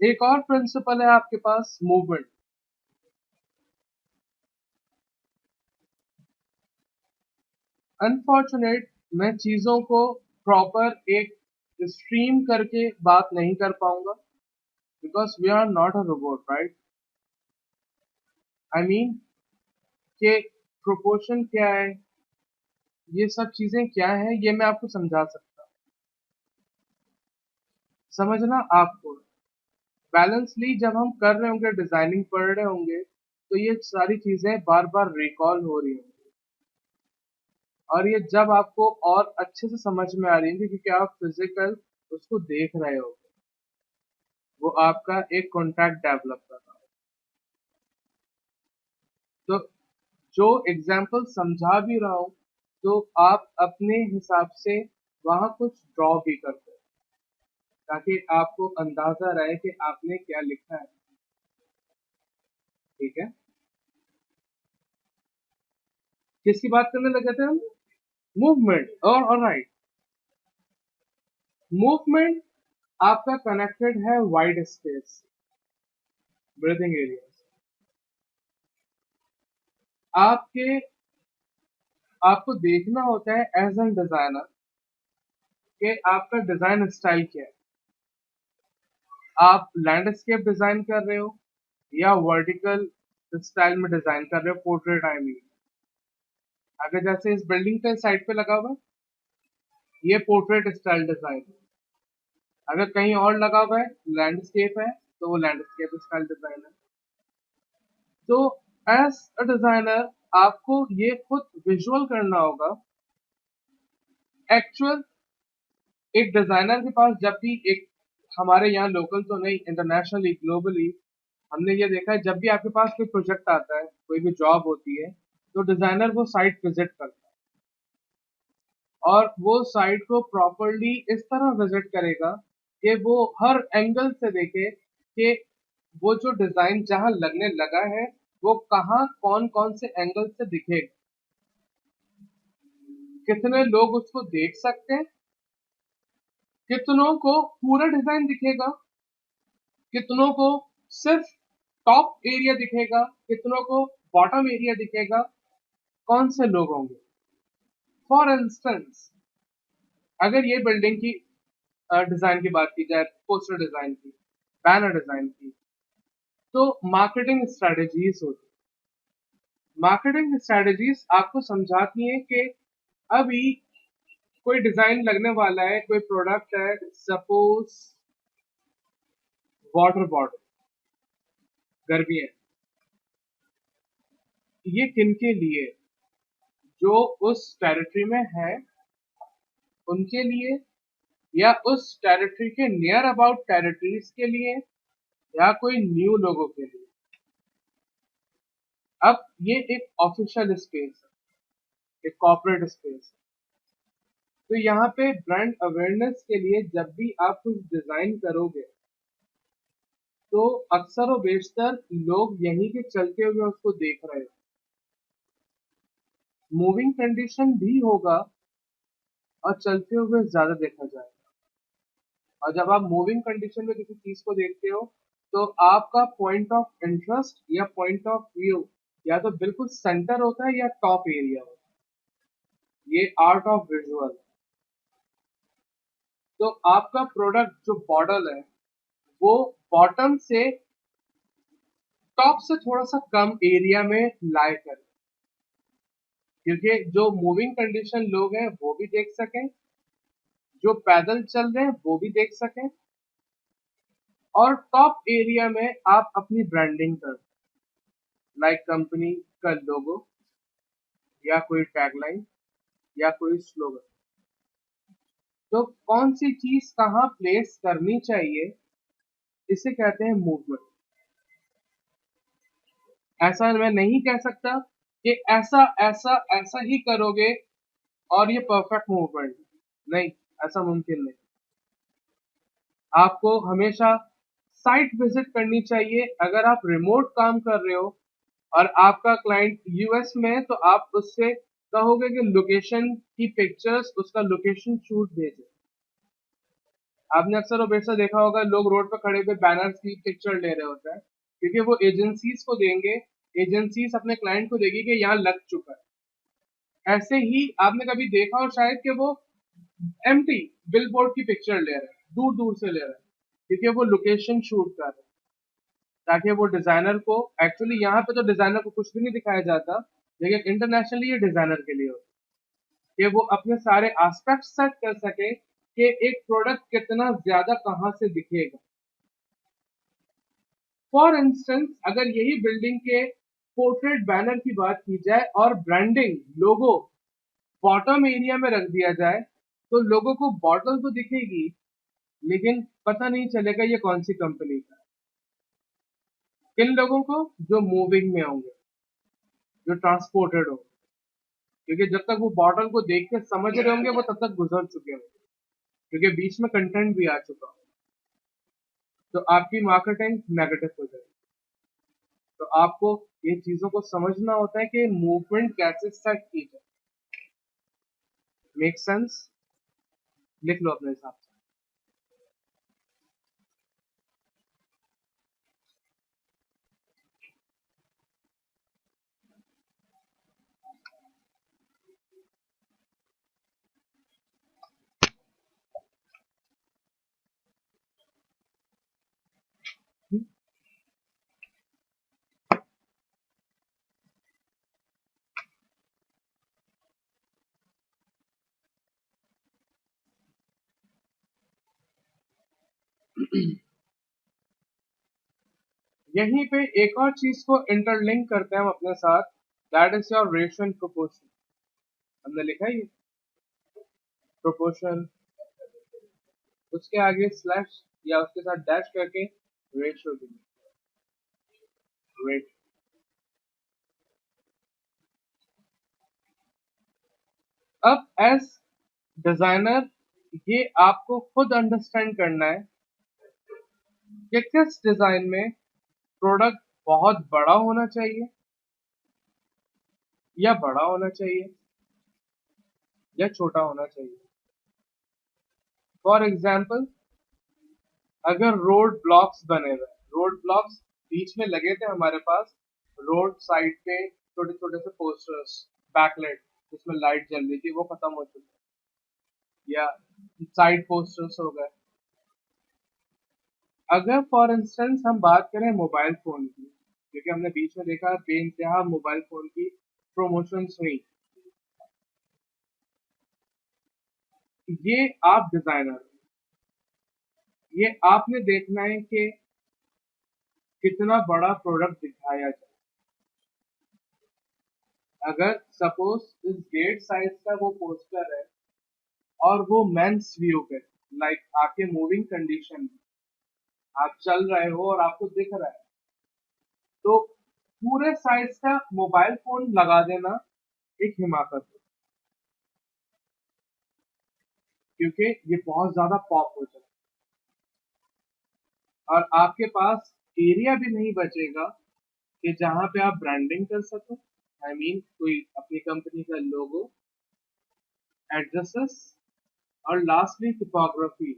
एक और प्रिंसिपल है आपके पास मूवमेंट। अनफॉर्चुनेट मैं चीजों को प्रॉपर एक स्ट्रीम करके बात नहीं कर पाऊंगा because we are not a robot, right? I mean के प्रोपोर्शन क्या है, ये सब चीजें क्या है, ये मैं आपको समझा सकता हूँ। समझना आपको बैलेंसली जब हम कर रहे होंगे, डिजाइनिंग पढ़ रहे होंगे, तो ये सारी चीजें बार बार रिकॉल हो रही होंगी और ये जब आपको और अच्छे से समझ में आ रही होंगी क्योंकि आप फिजिकल उसको देख रहे हो, वो आपका एक कॉन्टैक्ट डेवलप कर रहा है। तो जो एग्जाम्पल समझा भी रहा हूँ तो आप अपने हिसाब से वहां कुछ ड्रॉ भी करते हो ताकि आपको अंदाजा रहे कि आपने क्या लिखा है। ठीक है, किसकी बात करने लगे थे हम? मूवमेंट। और राइट, मूवमेंट आपका कनेक्टेड है वाइड स्पेस, ब्रीथिंग एरिया। आपके आपको देखना होता है एज एन डिजाइनर कि आपका डिजाइन स्टाइल क्या है। आप लैंडस्केप डिजाइन कर रहे हो या वर्टिकल स्टाइल में डिजाइन कर रहे हो, पोर्ट्रेट आई मीन। अगर जैसे इस बिल्डिंग के साइड पे लगा हुआ है, ये पोर्ट्रेट स्टाइल डिजाइन है। अगर कहीं और लगा हुआ है, लैंडस्केप है, तो वो लैंडस्केप स्टाइल डिजाइन है। तो एज अ डिजाइनर आपको ये खुद विजुअल करना होगा। एक्चुअल एक डिजाइनर के पास जब भी एक, हमारे यहाँ लोकल तो नहीं, इंटरनेशनली ग्लोबली हमने ये देखा है, जब भी आपके पास कोई प्रोजेक्ट आता है, कोई भी जॉब होती है, तो डिजाइनर वो साइट विजिट करता है और वो साइट को प्रॉपरली इस तरह विजिट करेगा कि वो हर एंगल से देखे कि वो जो डिजाइन जहां लगने लगा है वो कहाँ कौन कौन से एंगल से दिखेगा, कितने लोग उसको देख सकते हैं, कितनों को पूरा डिजाइन दिखेगा, कितनों को सिर्फ टॉप एरिया दिखेगा, कितनों को बॉटम एरिया दिखेगा, कौन से लोग होंगे। फॉर इंस्टेंस अगर ये बिल्डिंग की डिजाइन की बात की जाए, पोस्टर डिजाइन की, बैनर डिजाइन की, तो मार्केटिंग स्ट्रेटेजीज होती है। मार्केटिंग स्ट्रेटेजीज आपको समझाती हैं कि अभी कोई डिजाइन लगने वाला है, कोई प्रोडक्ट है, सपोज वाटर बॉटल, गर्मी है, ये किन के लिए? जो उस टेरिटरी में है उनके लिए, या उस टेरिटरी के नियर अबाउट टेरिटरीज के लिए, या कोई न्यू लोगों के लिए। अब ये एक ऑफिशियल स्पेस है, एक कॉर्पोरेट स्पेस है, तो यहाँ पे ब्रांड अवेयरनेस के लिए जब भी आप कुछ डिजाइन करोगे तो अक्सर और बेशतर लोग यहीं के चलते हुए उसको देख रहे हो। मूविंग कंडीशन भी होगा और चलते हुए ज्यादा देखा जाएगा। और जब आप मूविंग कंडीशन में किसी चीज को देखते हो तो आपका पॉइंट ऑफ इंटरेस्ट या पॉइंट ऑफ व्यू या तो बिल्कुल सेंटर होता है या टॉप एरिया होता है। ये आर्ट ऑफ विजुअल। तो आपका प्रोडक्ट जो मॉडल है वो बॉटम से टॉप से थोड़ा सा कम एरिया में लाई करे, क्योंकि जो मूविंग कंडीशन लोग हैं वो भी देख सकें, जो पैदल चल रहे हैं वो भी देख सकें, और टॉप एरिया में आप अपनी ब्रांडिंग कर, लाइक कंपनी का लोगो या कोई टैगलाइन या कोई स्लोगन। तो कौन सी चीज कहाँ प्लेस करनी चाहिए, इसे कहते हैं मूवमेंट। ऐसा मैं नहीं कह सकता कि ऐसा ऐसा ऐसा ही करोगे और ये परफेक्ट मूवमेंट, नहीं, ऐसा मुमकिन नहीं। आपको हमेशा साइट विजिट करनी चाहिए। अगर आप रिमोट काम कर रहे हो और आपका क्लाइंट यूएस में है तो आप उससे कहोगे कि लोकेशन की पिक्चर्स, उसका लोकेशन शूट भेजे। आपने अक्सर और बेशतर देखा होगा, लोग रोड पर खड़े हुए बैनर्स की पिक्चर ले रहे होते हैं, क्योंकि वो एजेंसीज को देंगे, एजेंसीज अपने क्लाइंट को देगी कि यहाँ लग चुका है। ऐसे ही आपने कभी देखा हो शायद कि वो एम्प्टी बिलबोर्ड की पिक्चर ले रहे हैं, दूर दूर से ले रहे हैं, क्योंकि वो लोकेशन शूट कर रहे हैं, ताकि वो डिजाइनर को, एक्चुअली यहाँ पे तो डिजाइनर को कुछ भी नहीं दिखाया जाता, लेकिन इंटरनेशनली ये डिजाइनर के लिए होता है कि वो अपने सारे एस्पेक्ट सेट कर सके कि एक प्रोडक्ट कितना ज्यादा कहाँ से दिखेगा। फॉर इंस्टेंस, अगर यही बिल्डिंग के पोर्ट्रेट बैनर की बात की जाए और ब्रांडिंग लोगो बॉटम एरिया में रख दिया जाए, तो लोगों को बॉटल तो दिखेगी, लेकिन पता नहीं चलेगा ये कौन सी कंपनी का है। किन लोगों को? जो मूविंग में होंगे, जो ट्रांसपोर्टेड होंगे, क्योंकि जब तक वो बॉटल को देख के समझ रहे होंगे वो तब तक गुजर चुके होंगे, क्योंकि बीच में कंटेंट भी आ चुका हो, तो आपकी मार्केटिंग नेगेटिव हो जाएगी। तो आपको ये चीजों को समझना होता है कि मूवमेंट कैसे सेट की जाए। Make sense? लिख लो अपने हिसाब से। यहीं पे एक और चीज को इंटरलिंक करते हैं हम अपने साथ, that is your ratio and proportion. हमने लिखा है ये प्रोपोर्शन, उसके आगे स्लैश या उसके साथ डैश करके रेशियो भी, रेट। अब एज डिजाइनर ये आपको खुद अंडरस्टैंड करना है कि किस डिजाइन में प्रोडक्ट बहुत बड़ा होना चाहिए या बड़ा होना चाहिए या छोटा होना चाहिए। फॉर एग्जाम्पल, अगर रोड ब्लॉक्स बने हुए, रोड ब्लॉक्स बीच में लगे थे हमारे पास, रोड साइड पे छोटे छोटे से पोस्टर्स, बैकलाइट जिसमें लाइट जल रही थी, वो खत्म हो चुके, या साइड पोस्टर्स हो गए। अगर फॉर इंस्टेंस हम बात करें मोबाइल फोन की, क्योंकि हमने बीच में देखा बेइंतहा मोबाइल फोन की प्रमोशंस हुई, ये आप डिजाइनर, ये आपने देखना है कि कितना बड़ा प्रोडक्ट दिखाया जाए। अगर सपोज इस गेट साइज का वो पोस्टर है और वो मेंस व्यू पे, लाइक आपके मूविंग कंडीशन में आप चल रहे हो और आपको दिख रहा है, तो पूरे साइज का मोबाइल फोन लगा देना एक हिमाकत है, क्योंकि ये बहुत ज्यादा पॉप हो जाए और आपके पास एरिया भी नहीं बचेगा कि जहां पे आप ब्रांडिंग कर सको। आई मीन कोई अपनी कंपनी का लोगो, एड्रेसेस, और लास्टली टिपोग्राफी।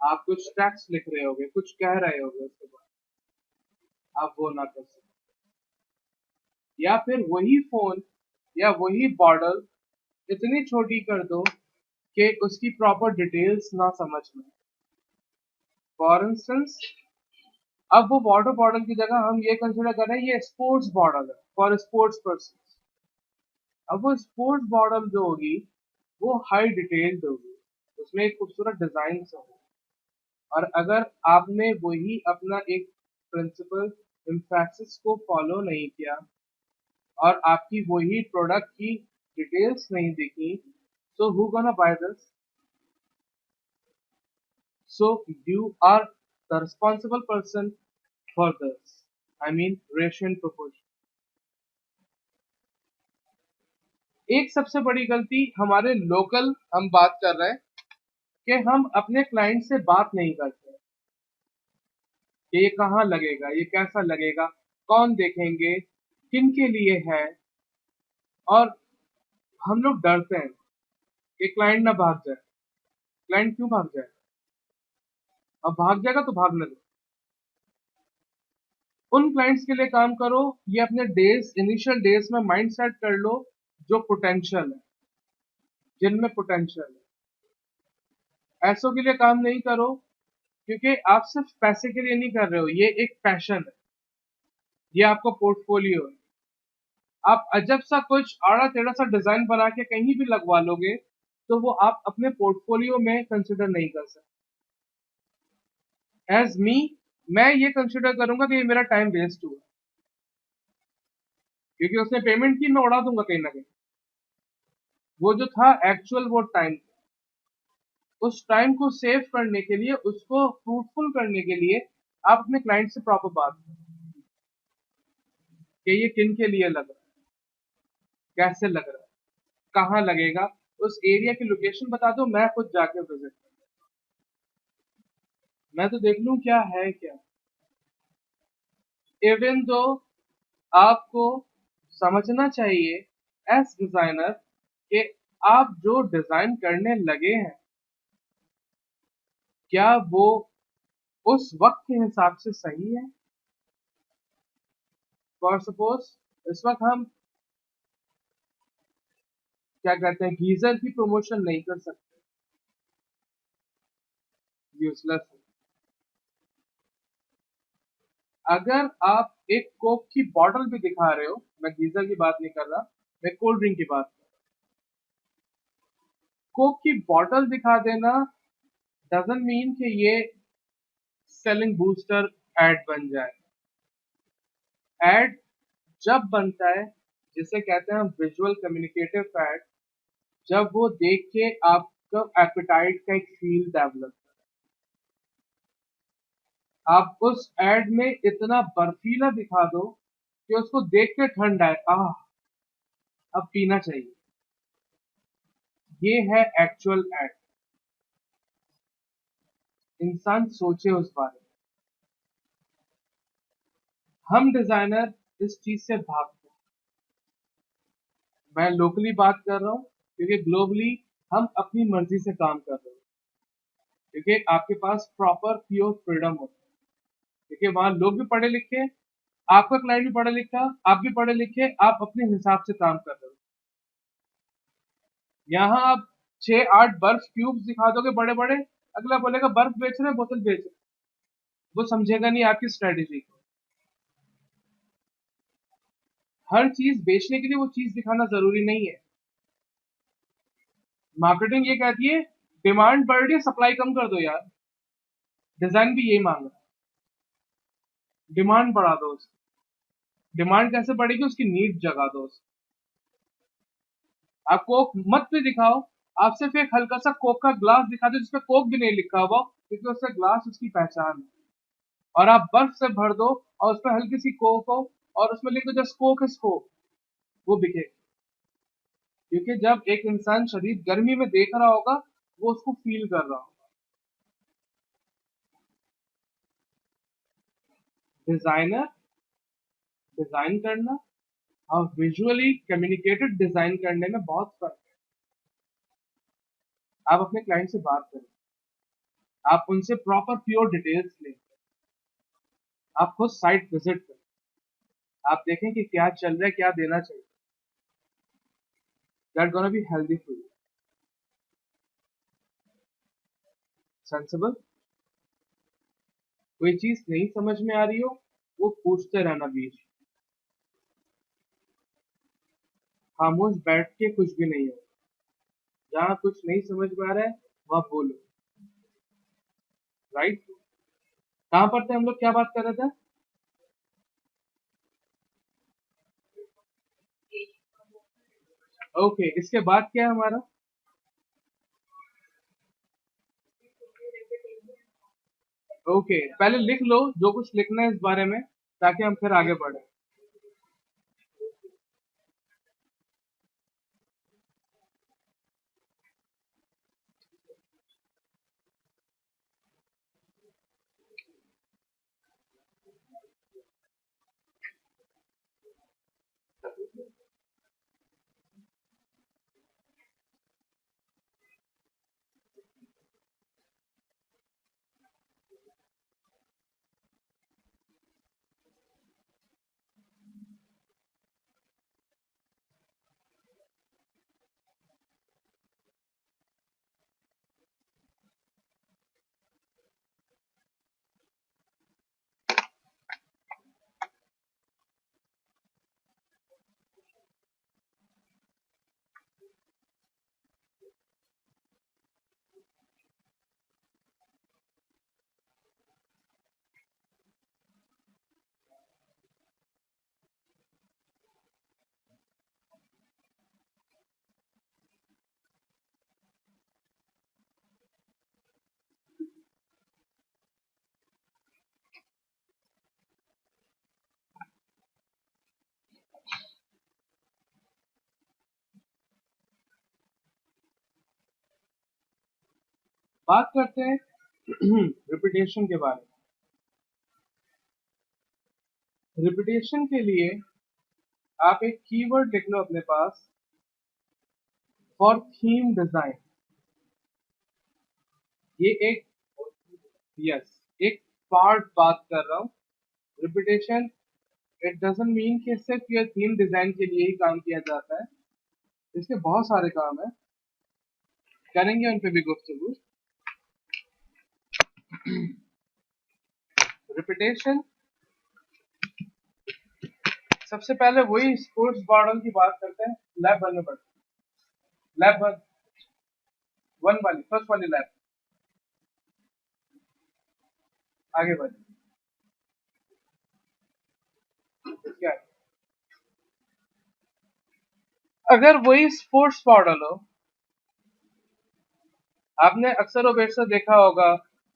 आप कुछ टेक्स्ट लिख रहे होगे, कुछ कह रहे होगे, उसके बाद आप वो ना कर सको, या फिर वही फोन या वही बॉर्डर इतनी छोटी कर दो कि उसकी प्रॉपर डिटेल्स ना समझ में। फॉर इंस्टेंस, अब वो वाटर बॉटल की जगह हम ये कंसिडर कर रहे हैं ये स्पोर्ट्स बॉटल है फॉर स्पोर्ट्स पर्सन। अब वो स्पोर्ट्स बॉटल जो होगी वो हाई डिटेल्ड होगी, उसमें एक खूबसूरत डिजाइन होगा, और अगर आपने वही अपना एक प्रिंसिपल एम्फेसिस को फॉलो नहीं किया और आपकी वही प्रोडक्ट की डिटेल्स नहीं दिखी, so who gonna buy this? So you are the responsible person for this. I mean ratio and proportion. एक सबसे बड़ी गलती हमारे लोकल, हम बात कर रहे हैं कि हम अपने क्लाइंट से बात नहीं करते कि ये कहाँ लगेगा, ये कैसा लगेगा, कौन देखेंगे, किन के लिए है, और हम लोग डरते हैं कि क्लाइंट ना भाग जाए। क्लाइंट क्यों भाग जाए? अब भाग जाएगा तो भागने दो। उन क्लाइंट्स के लिए काम करो, ये अपने डेज, इनिशियल डेज में माइंड सेट कर लो जो पोटेंशियल है, जिनमें पोटेंशियल है। ऐसों के लिए काम नहीं करो, क्योंकि आप सिर्फ पैसे के लिए नहीं कर रहे हो, ये एक पैशन है, ये आपका पोर्टफोलियो है। आप अजब सा कुछ आड़ा टेढ़ा सा डिजाइन बना के कहीं भी लगवा लोगे तो वो आप अपने पोर्टफोलियो में कंसिडर नहीं कर सकते। एज मी, मैं ये कंसिडर करूंगा कि ये मेरा टाइम वेस्ट हुआ, क्योंकि उसने पेमेंट की, मैं उड़ा दूंगा कहीं ना कहीं। वो जो था एक्चुअल वो टाइम, उस टाइम को सेव करने के लिए, उसको फ्रूटफुल करने के लिए आप अपने क्लाइंट से प्रॉपर बात करें कि ये किन के लिए लग रहा है, कैसे लग रहा है, कहाँ लगेगा, उस एरिया की लोकेशन बता दो, मैं खुद जाके विजिट कर, मैं तो देख लूं क्या है क्या। इवन दो आपको समझना चाहिए एज डिजाइनर कि आप जो डिजाइन करने लगे हैं, क्या वो उस वक्त के हिसाब से सही है। फॉर सपोज इस वक्त हम क्या कहते हैं, गीजर की प्रमोशन नहीं कर सकते, यूजलेस। अगर आप एक कोक की बॉटल भी दिखा रहे हो, मैं गीजर की बात नहीं कर रहा, मैं कोल्ड ड्रिंक की बात कर रहा, कोक की बॉटल दिखा देना डजंट मीन कि ये सेलिंग बूस्टर एड बन जाए। एड जब बनता है, जिसे कहते हैं हम विजुअल कम्युनिकेटिव एड, जब वो देख के आपका एपेटाइट का एक फील डेवलप, आप उस एड में इतना बर्फीला दिखा दो कि उसको देख के ठंड आए, आह अब पीना चाहिए। ये है एक्चुअल एड। इंसान सोचे उस बारे में। हम डिजाइनर इस चीज से भागते हैं। मैं लोकली बात कर रहा हूँ, क्योंकि ग्लोबली हम अपनी मर्जी से काम कर रहे हैं, क्योंकि आपके पास प्रॉपर प्योर फ्रीडम होता है, क्योंकि वहां लोग भी पढ़े लिखे, आपका क्लाइंट भी पढ़ा लिखा, आप भी पढ़े लिखे, आप अपने हिसाब से काम कर रहे हो। यहाँ आप 6-8 बर्फ क्यूब्स दिखा दोगे बड़े बड़े, अगला बोलेगा बर्फ बेच रहे हैं, बोतल बेच रहे हैं, वो समझेगा नहीं आपकी स्ट्रेटेजी को। हर चीज बेचने के लिए वो चीज दिखाना जरूरी नहीं है। मार्केटिंग ये कहती है डिमांड बढ़ रही है, सप्लाई कम कर दो यार। डिजाइन भी यही मांग रहा है, डिमांड बढ़ा दो उसकी। डिमांड कैसे बढ़ेगी, उसकी नीड जगा दो उसकी। आप कोक मत भी दिखाओ, आप सिर्फ एक हल्का सा कोक का ग्लास दिखा दो जिसपे कोक भी नहीं लिखा हुआ, क्योंकि उससे ग्लास उसकी पहचान है। और आप बर्फ से भर दो और उस पर हल्की सी कोक हो और उसमें लिख दो जस्ट कोक इज कोक, वो बिकेगा। क्योंकि जब एक इंसान शदीद गर्मी में देख रहा होगा, वो उसको फील कर रहा होगा। डिजाइनर डिजाइन करना और विजुअली कम्युनिकेटेड डिजाइन करने में बहुत फर्क है। आप अपने क्लाइंट से बात करें, आप उनसे प्रॉपर प्योर डिटेल्स लें, आप खुद साइट विजिट करें, आप देखें कि क्या चल रहा है, क्या देना चाहिए। That gonna be healthy for you. Sensible. कोई चीज नहीं समझ में आ रही हो, वो पूछते रहना बीच। खामोश बैठ के कुछ भी नहीं हो। जहाँ कुछ नहीं समझ में आ रहा है वहां बोलो। राइट। कहाँ पर थे हम लोग, क्या बात कर रहे थे। ओके, इसके बाद क्या है हमारा। ओके, पहले लिख लो जो कुछ लिखना है इस बारे में, ताकि हम फिर आगे बढ़े। बात करते हैं रिपीटेशन के बारे में। रिपीटेशन के लिए आप एक कीवर्ड लिख लो अपने पास, फॉर थीम डिजाइन। ये एक, यस, एक पार्ट बात कर रहा हूँ। रिपीटेशन इट डजंट मीन कि सिर्फ ये थीम डिजाइन के लिए ही काम किया जाता है, इसके बहुत सारे काम है, करेंगे उन पे भी गुफ्तगू। रिपीटेशन सबसे पहले वही स्पोर्ट्स मॉडल की बात करते हैं। लैब वन में बढ़ते हैं। लैब वन, वन वाली, फर्स्ट वाली लैब, आगे बढ़े। क्या है? अगर वही स्पोर्ट्स मॉडल हो, आपने अक्सर बेशतर देखा होगा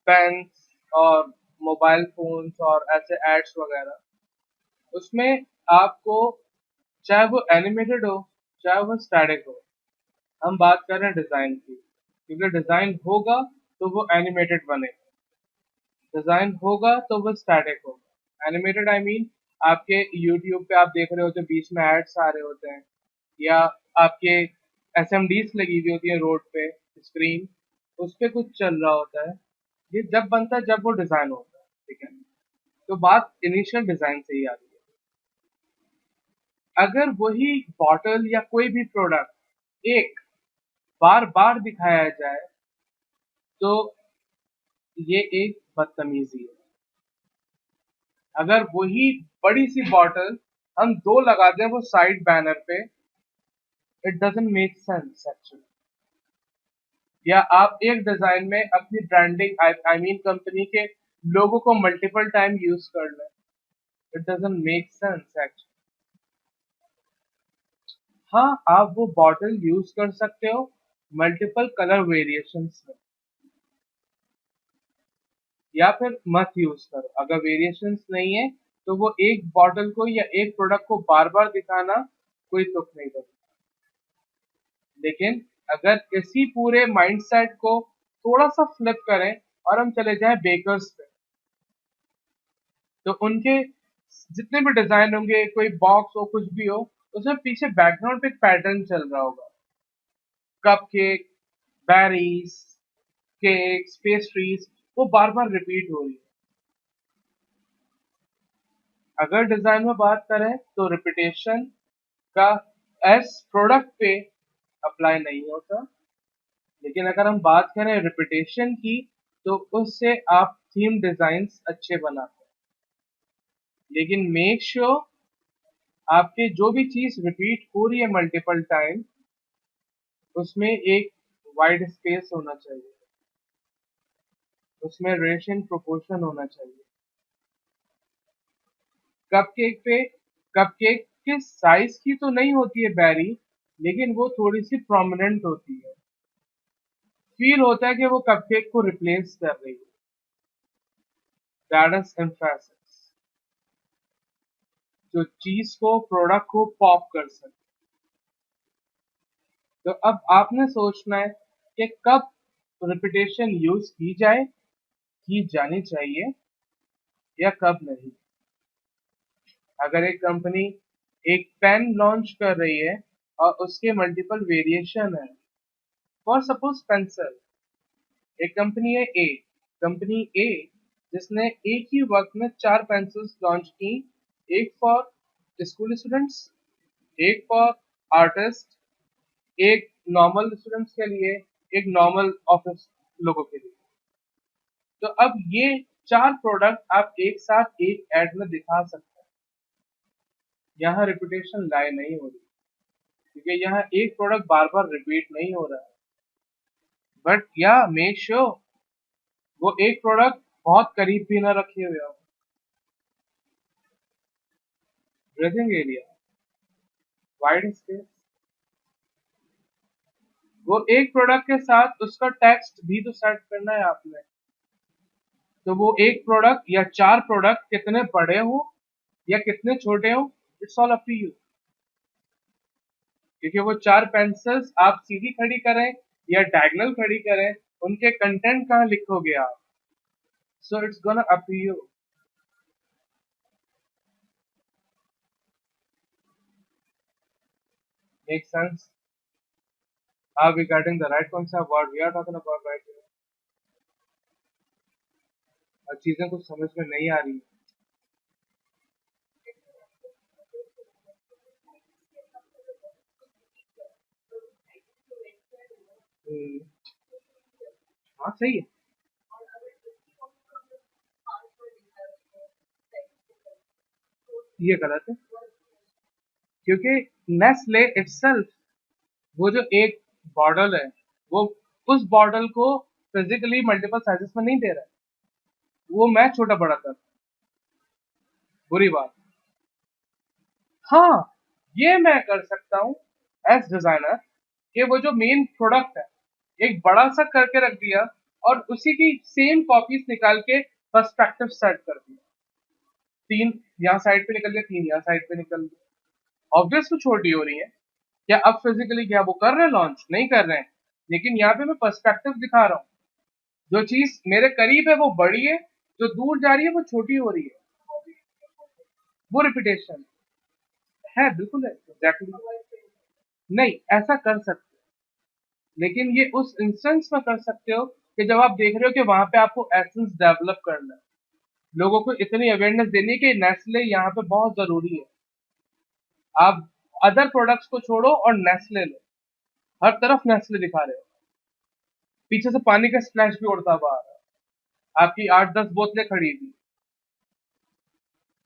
पेन्स और मोबाइल फोन्स और ऐसे एड्स वगैरह, उसमें आपको, चाहे वो एनिमेटेड हो चाहे वो स्टैटिक हो, हम बात कर रहे हैं डिजाइन की, क्योंकि डिजाइन होगा तो वो एनिमेटेड बनेगा, डिजाइन होगा तो वो स्टैटिक होगा। एनिमेटेड आई मीन आपके यूट्यूब पे आप देख रहे होते हैं, बीच में एड्स आ रहे होते हैं, या आपके एसएमडीज लगी हुई होती है रोड पे स्क्रीन, उस पे कुछ चल रहा होता है। ये जब बनता है जब वो डिजाइन होता है, ठीक है। तो बात इनिशियल डिजाइन से ही आ रही है। अगर वही बॉटल या कोई भी प्रोडक्ट एक बार बार दिखाया जाए तो ये एक बदतमीजी है। अगर वही बड़ी सी बॉटल हम दो लगा दें वो साइड बैनर पे, it doesn't make sense actually. या आप एक डिजाइन में अपनी ब्रांडिंग, आई मीन कंपनी के लोगों को मल्टीपल टाइम यूज कर लें, it doesn't make sense actually. हाँ, आप वो बॉटल यूज कर सकते हो मल्टीपल कलर वेरिएशंस में, या फिर मत यूज करो। अगर वेरिएशंस नहीं है तो वो एक बॉटल को या एक प्रोडक्ट को बार बार दिखाना कोई तुक नहीं करता। लेकिन अगर इसी पूरे माइंडसेट को थोड़ा सा फ्लिप करें और हम चले जाएं बेकर्स पे, तो उनके जितने भी डिजाइन होंगे, कोई बॉक्स हो कुछ भी हो, उसमें पीछे बैकग्राउंड पे एक पैटर्न चल रहा होगा। Cup cake, berries, cakes, pastries, वो बार बार रिपीट हो रही है। अगर डिजाइन में बात करें तो रिपीटेशन का एस प्रोडक्ट पे अप्लाई नहीं होता, लेकिन अगर हम बात करें रिपीटेशन की तो उससे आप थीम डिजाइन्स अच्छे बनाते हैं। लेकिन मेक श्योर आपके जो भी चीज रिपीट हो रही है मल्टीपल टाइम, उसमें एक वाइड स्पेस होना चाहिए, उसमें रेशियन प्रोपोर्शन होना चाहिए। कपकेक पे, कपकेक के साइज की तो नहीं होती है बैरी, लेकिन वो थोड़ी सी प्रोमिनेंट होती है। फील होता है कि वो कपकेक को रिप्लेस कर रही है। दैट इज एम्फेसिस, जो चीज को, प्रोडक्ट को पॉप कर सके। तो अब आपने सोचना है कि कब रिपीटेशन यूज की जाए, की जानी चाहिए, या कब नहीं। अगर एक कंपनी एक पेन लॉन्च कर रही है और उसके मल्टीपल वेरिएशन है, फॉर सपोज पेंसिल, एक कंपनी है ए, कंपनी ए जिसने एक ही वक्त में 4 पेंसिल्स लॉन्च की, एक फॉर स्कूल स्टूडेंट्स, एक फॉर आर्टिस्ट, एक नॉर्मल स्टूडेंट्स के लिए, एक नॉर्मल ऑफिस लोगों के लिए। तो अब ये 4 प्रोडक्ट आप एक साथ एक एड में दिखा सकते हैं। यहाँ रिपीटेशन लाई नहीं हो रही, क्योंकि यहाँ एक प्रोडक्ट बार बार रिपीट नहीं हो रहा है। बट या मेक श्योर वो एक प्रोडक्ट बहुत करीब भी ना रखे हुए हो। ब्रीथिंग एरिया, वाइड स्पेस, वो एक प्रोडक्ट के साथ उसका टेक्स्ट भी तो सेट करना है आपने। तो वो एक प्रोडक्ट या 4 प्रोडक्ट कितने बड़े हो या कितने छोटे हो, it's all up to you. क्योंकि वो 4 पेंसिल्स आप सीधी खड़ी करें या डायगोनल खड़ी करें, उनके कंटेंट कहाँ लिखोगे आप? So it's gonna appear. Make sense? Are we getting the right concept what we are talking about right here? और चीजें कुछ समझ में नहीं आ रही. हम्म, हाँ सही है. ये गलत है क्योंकि नेस्ले इटसेल्फ, वो जो एक बॉटल है, वो उस बॉटल को फिजिकली मल्टीपल साइजेस में नहीं दे रहा है. वो मैं छोटा बड़ा कर. बुरी बात. हाँ, ये मैं कर सकता हूँ एज डिजाइनर कि वो जो मेन प्रोडक्ट है एक बड़ा सा करके रख दिया और उसी की सेम कॉपीज निकाल के पर्सपेक्टिव सेट कर दिया. 3 यहाँ साइड पे निकल गया, 3 यहाँ साइड पे निकल गया. ऑब्वियस तो छोटी हो रही है. क्या अब फिजिकली क्या वो कर रहे हैं लॉन्च? नहीं कर रहे हैं. लेकिन यहाँ पे मैं पर्सपेक्टिव दिखा रहा हूँ. जो चीज मेरे करीब है वो बड़ी है, जो दूर जा रही है वो छोटी हो रही है. वो रिपीटेशन है. बिल्कुल है. एग्जैक्टली. नहीं, ऐसा कर सकते हो, लेकिन ये उस इंस्टेंस में कर सकते हो कि जब आप देख रहे हो कि वहां पे आपको एसेंस डेवलप करना है, लोगों को इतनी अवेयरनेस देनी है कि नेस्ले यहाँ पे बहुत जरूरी है. आप अदर प्रोडक्ट्स को छोड़ो और नेस्ले लो. हर तरफ नेस्ले दिखा रहे हो. पीछे से पानी का स्प्लैश भी उड़ता हुआ आ रहा है. आपकी 8-10 बोतलें खड़ी थी.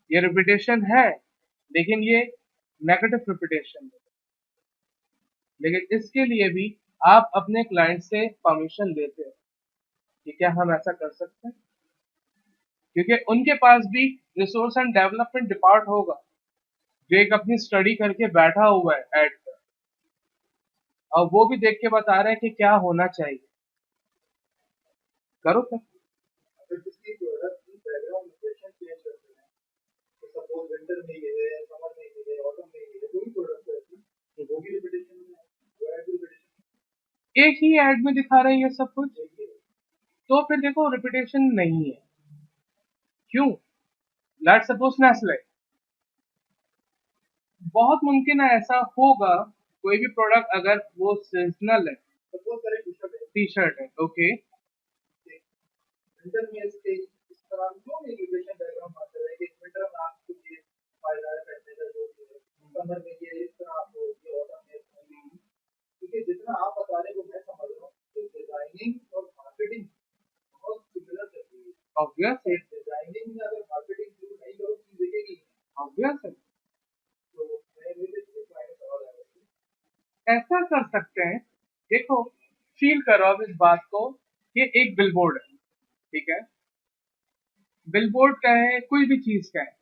ये रिपीटेशन है, लेकिन ये नेगेटिव रिपीटेशन है. लेकिन इसके लिए भी आप अपने क्लाइंट से परमिशन लेते हो कि क्या हम ऐसा कर सकते हैं, क्योंकि उनके पास भी रिसोर्स एंड डेवलपमेंट डिपार्ट होगा जो एक अपनी स्टडी करके बैठा हुआ है एड पर, और वो भी देख के बता रहे हैं कि क्या होना चाहिए. करो फिर. अगर किसी प्रोडक्ट की बैकग्राउंड लोकेशन चेंज करते हैं, तो सपोज विंटर में ये है, समर में ये है, ऑटम में ये है, कोई प्रोडक्ट रहती है, वो भी रिपीटेशन में है, वो ऐड रिपीटेशन एक ही ऐड में दिखा रहे हैं ये सब कुछ. तो फिर देखो रिपीटेशन नहीं है. क्यों? Let's suppose Nestle. बहुत मुमकिन है ऐसा होगा कोई भी प्रोडक्ट अगर वो सीजनल है. सपोज करें टी शर्ट है. ओके. विंटर में इसके इस तरह क्यों नहीं रिलेशन डायग्राम आते हैं कि विंटर में आपको ये फायदा है पहनने का जो भी है, समर में ये इस तरह आपको ये ऑटम में क्योंकि जितना आप बता रहे हो मैं समझ रहा हूँ कि डिजाइनिंग और मार्केटिंग बहुत सिमिलर चलती है. ऑब्वियस है. डिजाइनिंग में अगर मार्केटिंग शुरू नहीं करो चीज दिखेगी. ऑब्वियस है. तो मैं मेरे लिए क्लाइंट सवाल है ऐसा कर सकते हैं. देखो, फील करो अब इस बात को कि एक बिलबोर्ड है. ठीक है. बिलबोर्ड का है, कोई भी चीज का है.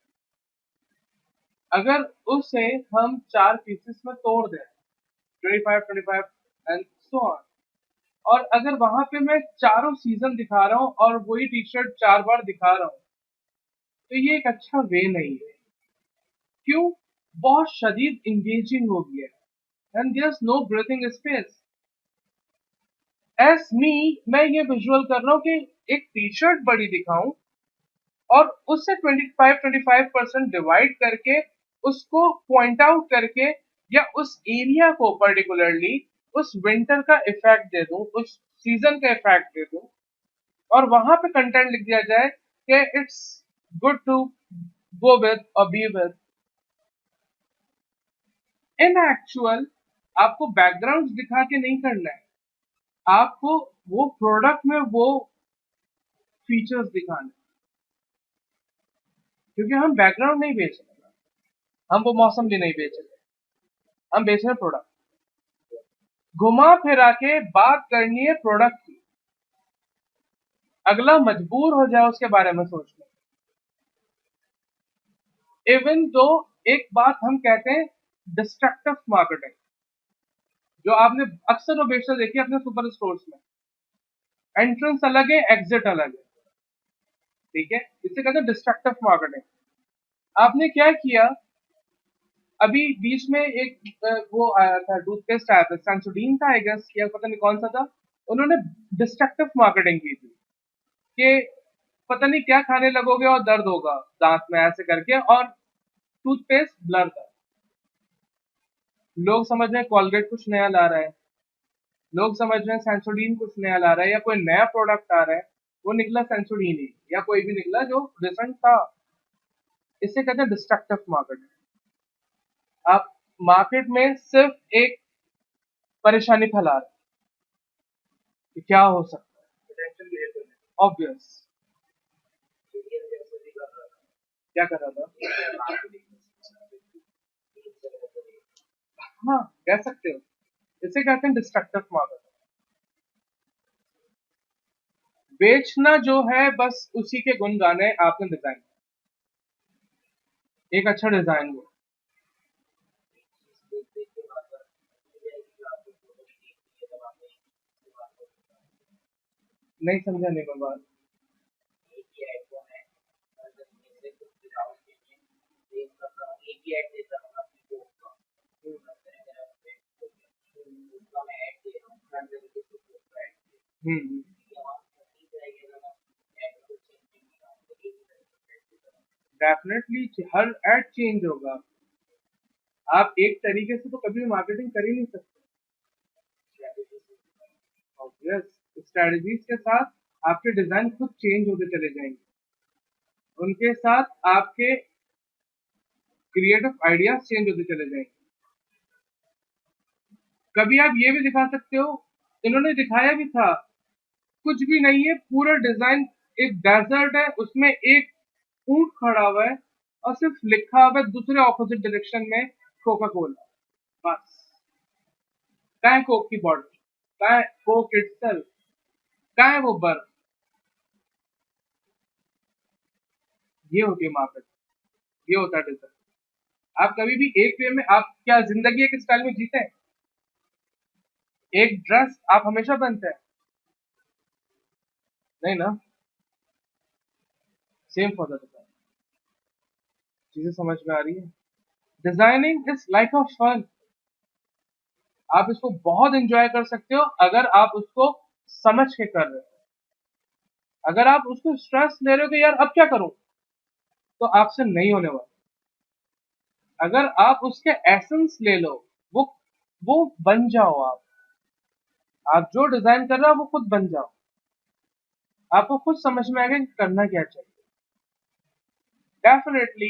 अगर उसे हम 4 पीसेस में तोड़ दें, 25 एंड सो ऑन, और अगर वहां पे मैं चारों सीजन दिखा रहा हूँ और वही टी शर्ट 4 बार दिखा रहा हूँ, तो ये एक अच्छा वे नहीं है. क्यों? बहुत शदीद इंगेजिंग हो गया है and there is no breathing space. एस मी, मैं ये विजुअल कर रहा हूँ कि एक टी शर्ट बड़ी दिखाऊं और उससे 25% डिवाइड करके उसको पॉइंट आउट करके या उस एरिया को पर्टिकुलरली उस विंटर का इफेक्ट दे दूं, उस सीजन का इफेक्ट दे दूं, और वहां पे कंटेंट लिख दिया जाए कि it's good to go with और बी विद. इन एक्चुअल आपको बैकग्राउंड दिखा के नहीं करना है. आपको वो प्रोडक्ट में वो फीचर्स दिखाने, क्योंकि हम बैकग्राउंड नहीं बेच रहे, हम वो मौसम भी नहीं बेच रहे, हम बेच रहे प्रोडक्ट. घुमा फिरा के बात करनी है प्रोडक्ट की. अगला मजबूर हो जाए उसके बारे में सोचने. इवन तो एक बात हम कहते हैं डिस्ट्रक्टिव मार्केटिंग, जो आपने अक्सर और बेशतर देखी है अपने सुपर स्टोर्स में. एंट्रेंस अलग है, एग्जिट अलग है. ठीक है. इसे कहते हैं डिस्ट्रक्टिव मार्केटिंग. आपने क्या किया, अभी बीच में एक वो आया था टूथपेस्ट आया था, सेंसोडीन था आई गेस, या पता नहीं कौन सा था. उन्होंने डिस्ट्रक्टिव मार्केटिंग की थी कि पता नहीं क्या खाने लगोगे और दर्द होगा दांत में ऐसे करके, और टूथपेस्ट ब्लर था। लोग समझ रहे हैं कोलगेट कुछ नया ला रहा है, लोग समझ रहे हैं सेंसोडीन कुछ नया ला रहा है, या कोई नया प्रोडक्ट आ रहा है, वो निकला सेंसोडीन ही, या कोई भी निकला जो डिफरेंट था। इसे कहते हैं डिस्ट्रक्टिव मार्केटिंग। आप मार्केट में सिर्फ एक परेशानी फैला रहे हैं कि क्या हो सकता है। ऑब्वियस। क्या कर रहा था? हाँ, कह सकते हो। इसे कहते हैं डिस्ट्रक्टिव मार्केटिंग। बेचना जो है बस उसी के गुण गाने आपने डिजाइन, एक अच्छा डिजाइन हो। नहीं समझा, नहीं मैं बात। हम्म। डेफिनेटली हर एड चेंज होगा। आप एक तरीके से तो कभी भी मार्केटिंग कर ही नहीं सकते। ऑब्वियस। स्ट्रेटजीज के साथ आपके डिजाइन खुद चेंज होते चले जाएंगे, उनके साथ आपके क्रिएटिव आइडियाज चेंज होते चले जाएंगे। कभी आप ये भी दिखा सकते हो, इन्होंने दिखाया भी था, कुछ भी नहीं है, पूरा डिजाइन एक डेजर्ट है, उसमें एक ऊंट खड़ा हुआ है और सिर्फ लिखा हुआ है दूसरे ऑपोजिट डायरेक्शन में कोका कोला, बस। कहाँ है कोक की बॉटल? कहाँ है कोक इटसेल्फ? कहाँ है वो बर्फ? ये होती है मार्केट, ये होता है डिजाइन। आप कभी भी एक वे में, आप क्या जिंदगी एक स्टाइल में जीते हैं? एक ड्रेस आप हमेशा पहनते हैं? नहीं ना। Same for the design. चीजें समझ में आ रही है? Designing is like a fun. आप इसको बहुत एंजॉय कर सकते हो अगर आप उसको समझ के कर रहे हो। अगर आप उसको स्ट्रेस ले रहे हो कि यार अब क्या करूं, तो आपसे नहीं होने वाला। अगर आप उसके एसेंस ले लो, वो वो बन जाओ आप जो डिजाइन कर रहे हो वो खुद बन जाओ। आपको खुद समझ में आएगा कि करना क्या चाहिए। डेफिनेटली।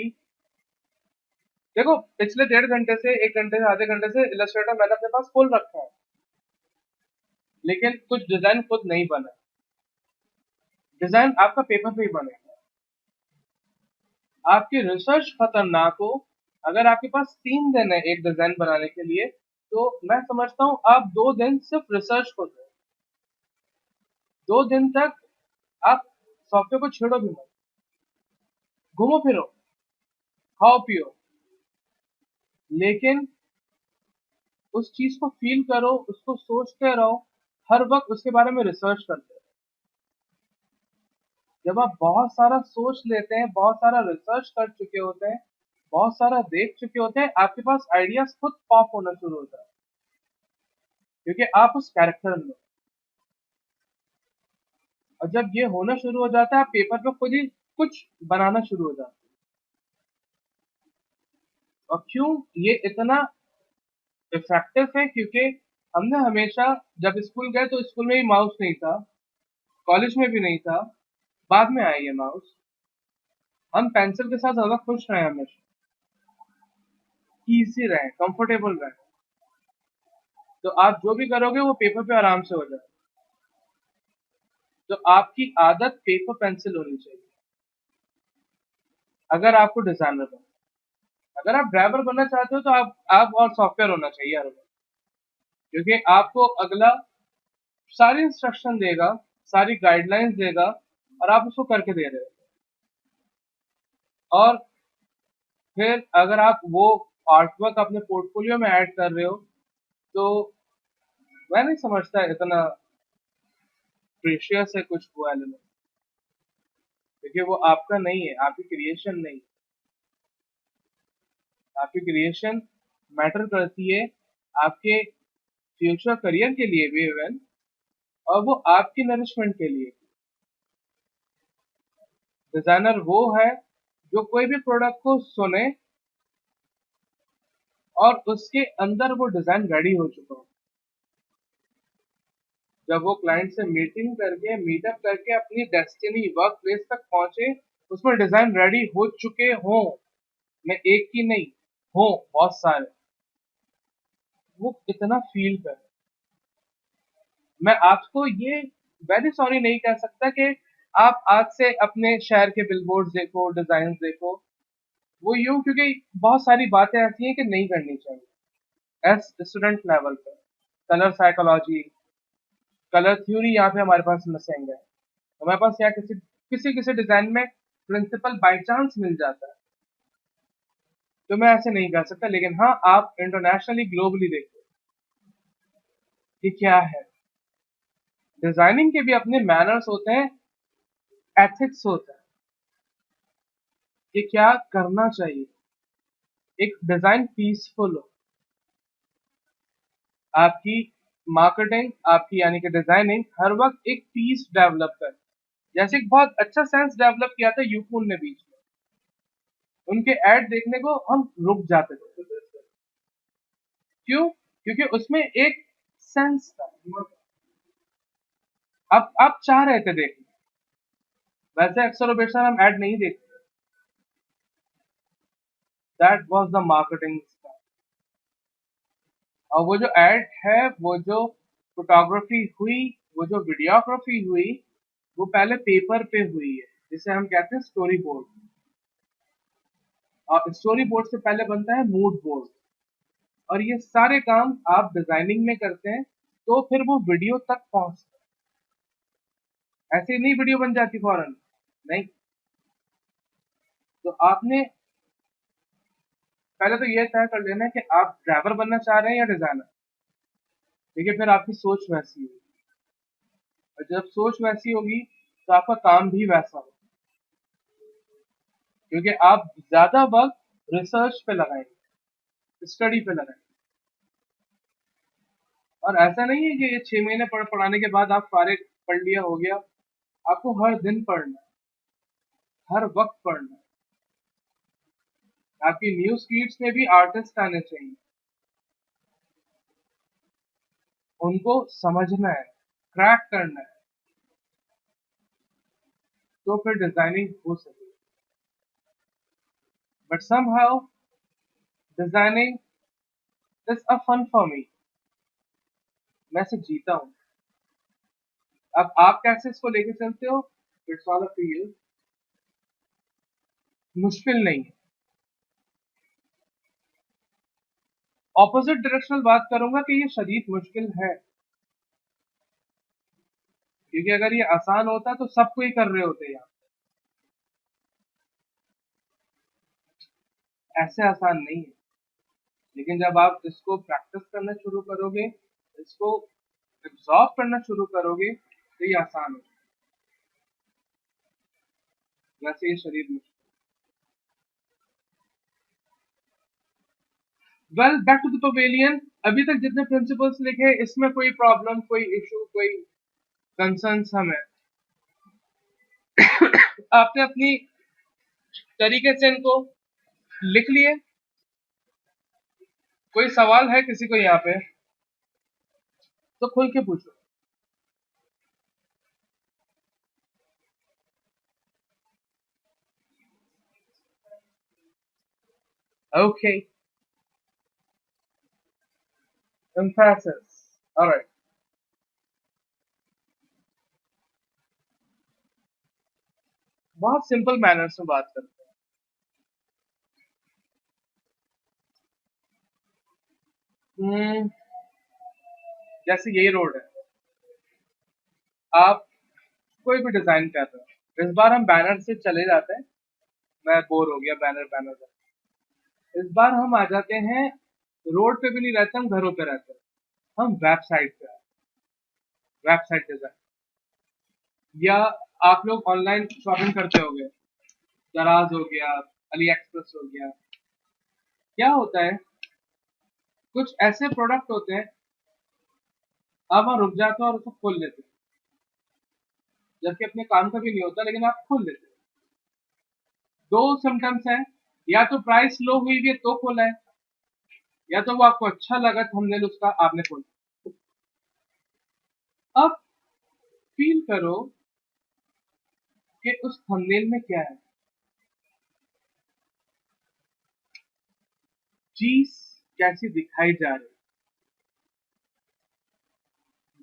देखो, पिछले 1.5 घंटे से 1 घंटे से आधे घंटे से इलस्ट्रेटर मैंने अपने पास खोल रखा है, लेकिन कुछ डिजाइन खुद नहीं बना। डिजाइन आपका पेपर पे ही बनेगा। आपकी रिसर्च खतरनाक हो, अगर आपके पास 3 दिन है एक डिजाइन बनाने के लिए, तो मैं समझता हूँ आप 2 दिन सिर्फ रिसर्च को दो। 2 दिन तक आप सॉफ्टवेयर को छेड़ो भी मत, घूमो फिरो, खाओ पियो, लेकिन उस चीज को फील करो, उसको सोचते रहो, हर वक्त उसके बारे में रिसर्च करते रहो। जब आप बहुत सारा सोच लेते हैं, बहुत सारा रिसर्च कर चुके होते हैं, बहुत सारा देख चुके होते हैं, आपके पास आइडियाज खुद पॉप होना शुरू होता है, क्योंकि आप उस कैरेक्टर में। और जब ये होना शुरू हो जाता है, आप पेपर पे खुद ही कुछ बनाना शुरू हो जाते हैं। और क्यों ये इतना इफेक्टिव है? क्योंकि हमने हमेशा, जब स्कूल गए तो स्कूल में भी माउस नहीं था, कॉलेज में भी नहीं था, बाद में आया ये माउस। हम पेंसिल के साथ ज्यादा खुश रहे हमेशा, इजी रहे, कंफर्टेबल रहे। तो आप जो भी करोगे वो पेपर पे आराम से हो जाए। तो आपकी आदत पेपर पेंसिल होनी चाहिए अगर आपको डिजाइनर बनना। अगर आप ड्राइवर बनना चाहते हो तो आप और सॉफ्टवेयर होना चाहिए हर वक्त, क्योंकि आपको अगला सारी इंस्ट्रक्शन देगा, सारी गाइडलाइंस देगा, और आप उसको करके दे रहे हो। और फिर अगर आप वो आर्ट वर्क अपने पोर्टफोलियो में ऐड कर रहे हो, तो मैं नहीं समझता इतना प्रेशियस है कुछ वो एलिमेंट, क्योंकि वो आपका नहीं है, आपकी क्रिएशन नहीं। आपकी क्रिएशन मैटर करती है आपके फ्यूचर करियर के लिए भी इवन, और वो आपकी नरिशमेंट के लिए। डिजाइनर वो है जो कोई भी प्रोडक्ट को सुने और उसके अंदर वो डिजाइन रेडी हो चुका हो। जब वो क्लाइंट से मीटिंग करके मीटअप करके अपनी डेस्टिनी वर्क प्लेस तक पहुंचे, उसमें डिजाइन रेडी हो चुके हों, मैं एक की नहीं, हो बहुत सारे, वो इतना फील कर। मैं आपको ये वेरी सॉरी नहीं कह सकता कि आप आज से अपने शहर के बिलबोर्ड देखो, डिजाइन देखो, वो यूं, क्योंकि बहुत सारी बातें ऐसी हैं कि नहीं करनी चाहिए एज स्टूडेंट लेवल पर। कलर साइकोलॉजी, कलर थ्योरी यहाँ पे हमारे पास मिसिंग है। हमारे पास यहाँ किसी किसी किसी डिजाइन में प्रिंसिपल बाई चांस मिल जाता है, तो मैं ऐसे नहीं कर सकता। लेकिन हाँ, आप इंटरनेशनली ग्लोबली देखो कि क्या है। डिजाइनिंग के भी अपने मैनर्स होते हैं, एथिक्स होता है कि क्या करना चाहिए। एक डिजाइन पीसफुल हो, आपकी मार्केटिंग, आपकी यानी कि डिजाइनिंग हर वक्त एक पीस डेवलप करे। जैसे एक बहुत अच्छा सेंस डेवलप किया था यूफोन ने बीच में, उनके एड देखने को हम रुक जाते थे। क्यों? क्योंकि उसमें एक सेंस था। अब आप चाह रहे थे देखना, वैसे अक्सर और बेशतर हम ऐड नहीं देखते। That was the marketing. और वो जो ऐड है, वो जो फोटोग्राफी हुई, वो जो वीडियोग्राफी हुई, वो पहले पेपर पे हुई है, जिसे हम कहते हैं स्टोरी बोर्ड। और स्टोरी बोर्ड से पहले बनता है मूड बोर्ड। और ये सारे काम आप डिजाइनिंग में करते हैं, तो फिर वो वीडियो तक पहुंचता है। ऐसे ही नहीं वीडियो बन जाती फौरन, नहीं। तो आपने पहले तो ये तय कर लेना है कि आप ड्राइवर बनना चाह रहे हैं या डिजाइनर। ठीक है, फिर आपकी सोच वैसी होगी, और जब सोच वैसी होगी तो आपका काम भी वैसा होगा, क्योंकि आप ज्यादा वक्त रिसर्च पे लगाएंगे, स्टडी पे लगाएंगे। और ऐसा नहीं है कि ये 6 महीने पढ़ाने के बाद आप फारिग, पढ़ लिया हो गया। आपको हर दिन पढ़ना है, हर वक्त पढ़ना है। आपकी न्यूज फीड्स में भी आर्टिस्ट आने चाहिए, उनको समझना है, क्रैक करना है, तो फिर डिजाइनिंग हो सके। But somehow designing is a fun for me, मैं इसे जीता हूँ। अब आप कैसे इसको लेके चलते हो, it's all up to you. मुश्किल नहीं है। ऑपोजिट डायरेक्शनल बात करूंगा कि ये शदीद मुश्किल है, क्योंकि अगर ये आसान होता तो सब कोई कर रहे होते यार। ऐसे आसान नहीं है। लेकिन जब आप इसको प्रैक्टिस करना शुरू करोगे, इसको एब्जॉर्ब करना शुरू करोगे, तो ये आसान हो। वैसे ये शरीर में। Well, back to the pavilion. अभी तक जितने प्रिंसिपल्स लिखे, इसमें कोई प्रॉब्लम, कोई इशू, कोई कंसर्न्स हमें आपने अपनी तरीके से इनको लिख लिए। कोई सवाल है किसी को यहाँ पे, तो खुल के पूछो। Okay, emphasis, alright. बहुत सिंपल मैनर्स में बात करते हैं। जैसे यही रोड है, आप कोई भी डिजाइन कर रहे हो, इस बार हम बैनर से चले जाते हैं। मैं बोर हो गया बैनर बैनर से। इस बार हम आ जाते हैं, रोड पे भी नहीं रहते, हम घरों पे रहते हैं। हम वेबसाइट पे, वेबसाइट डिजाइन। या आप लोग ऑनलाइन शॉपिंग करते होगे, दराज हो गया, अली एक्सप्रेस हो गया। क्या होता है, कुछ ऐसे प्रोडक्ट होते हैं, अब हम रुक जाते हैं और उसको खोल लेते हैं। जबकि अपने काम का भी नहीं होता, लेकिन आप खोल लेते हो। दो सिम्टम्स हैं, या तो प्राइस लो हुई भी है तो खोला है, या तो वो आपको अच्छा लगा थंबनेल उसका, आपने खोला। अब फील करो कि उस थंबनेल में क्या है, चीज कैसी दिखाई जा रही,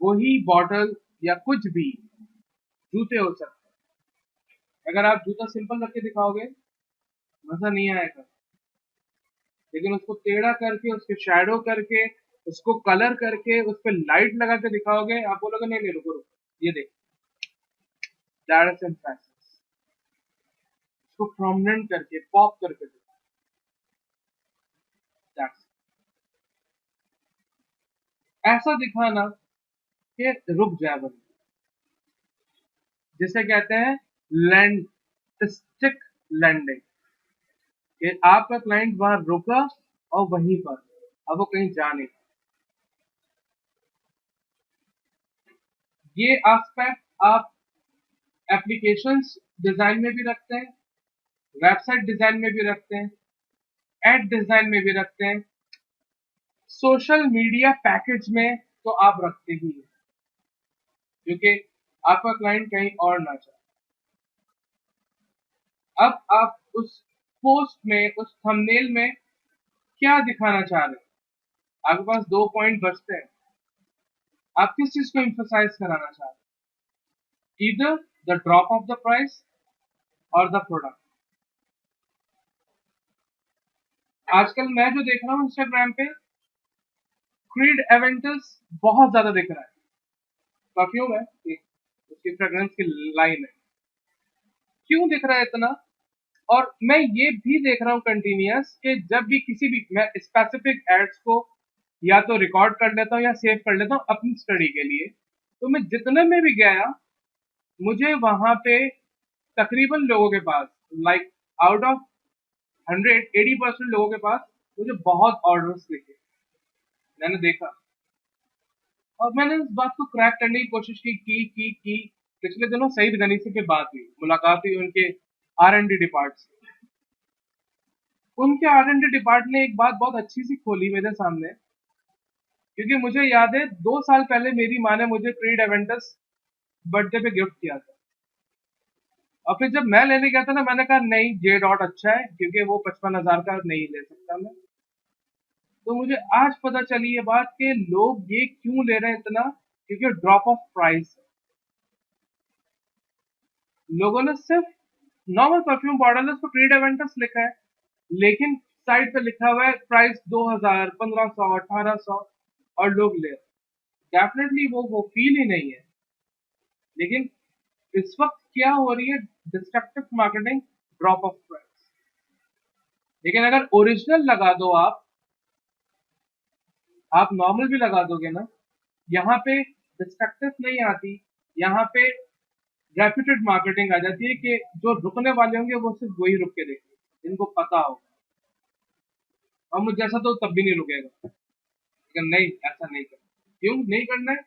वही बॉटल या कुछ भी, जूते हो सकते हैं। अगर आप जूता सिंपल रख के दिखाओगे मजा नहीं आएगा, लेकिन उसको टेढ़ा करके, उसके शैडो करके, उसको कलर करके, उस पर लाइट लगा के दिखाओगे, आप बोलोगे नहीं नहीं रुको रुको, ये देख, दैट इज एम्फेसिस। उसको प्रोमिनेंट करके, पॉप करके दिखाओ, दैट्स, ऐसा दिखाना कि रुक जाए बंदा, जिसे कहते हैं लैंड, स्टिक लैंडिंग, कि आपका क्लाइंट वहां रुका और वहीं पर, अब वो कहीं जा नहीं। ये एस्पेक्ट आप एप्लीकेशंस डिजाइन में भी रखते हैं, वेबसाइट डिजाइन में भी रखते हैं, एड डिजाइन में भी रखते हैं, सोशल मीडिया पैकेज में तो आप रखते ही हैं, क्योंकि आपका क्लाइंट कहीं और ना जाए। अब आप उस पोस्ट में, उस थंबनेल में क्या दिखाना चाह रहे हैं, आपके पास दो पॉइंट बचते हैं, आप किस चीज को एम्फसाइज कराना चाह रहे हैं, इधर the drop of the price और द प्रोडक्ट। आजकल मैं जो देख रहा हूँ इंस्टाग्राम पे, क्रीड एवेंटस बहुत ज्यादा दिख रहा है, परफ्यूम है एक, उसकी फ्रेग्रेंस की लाइन है, क्यों दिख रहा है इतना। और मैं ये भी देख रहा हूँ कंटिन्यूअस कि जब भी किसी भी, मैं स्पेसिफिक एड्स को या तो रिकॉर्ड कर लेता हूँ या सेव कर लेता हूँ अपनी स्टडी के लिए, तो मैं जितने में भी गया, मुझे वहां पे तकरीबन लोगों के पास, लाइक आउट ऑफ 180% लोगों के पास मुझे बहुत ऑर्डर्स दिखे, मैंने देखा। और मैंने इस बात को क्रैक करने की कोशिश की। पिछले दिनों सईद गनी से की बात हुई, मुलाकात हुई उनके R&D डिपार्ट से। उनके R&D डिपार्ट ने एक बात बहुत अच्छी सी खोली मेरे सामने, क्योंकि मुझे याद है 2 साल पहले मेरी माँ ने मुझे क्रीड एवेंटस बर्थडे पे गिफ्ट किया था, और फिर जब मैं लेने गया था ना, मैंने कहा नहीं जे डॉट अच्छा है, क्योंकि वो 55,000 का नहीं ले सकता मैं। तो मुझे आज पता चली ये बात कि लोग ये क्यों ले रहे हैं इतना, क्योंकि ड्रॉप ऑफ प्राइस है। लोगों ने सिर्फ नॉर्मल परफ्यूम बॉटल है, उस पर क्रीड एवेंटस लिखा है, लेकिन साइड पे लिखा हुआ है प्राइस 2000, 1500, 1800, और लोग ले, डेफिनेटली वो फील ही नहीं है। लेकिन इस वक्त क्या हो रही है, destructive marketing, drop of price. लेकिन अगर ओरिजिनल लगा दो आप नॉर्मल भी लगा दोगे ना, यहाँ पे डिस्ट्रक्टिव नहीं आती, यहाँ पे रेप्यूटेड मार्केटिंग आ जाती है, कि जो रुकने वाले होंगे वो सिर्फ वही रुक के देखेंगे जिनको पता होगा, और मुझ जैसा तो तब भी नहीं रुकेगा। लेकिन नहीं, ऐसा नहीं करना। क्यों नहीं करना है,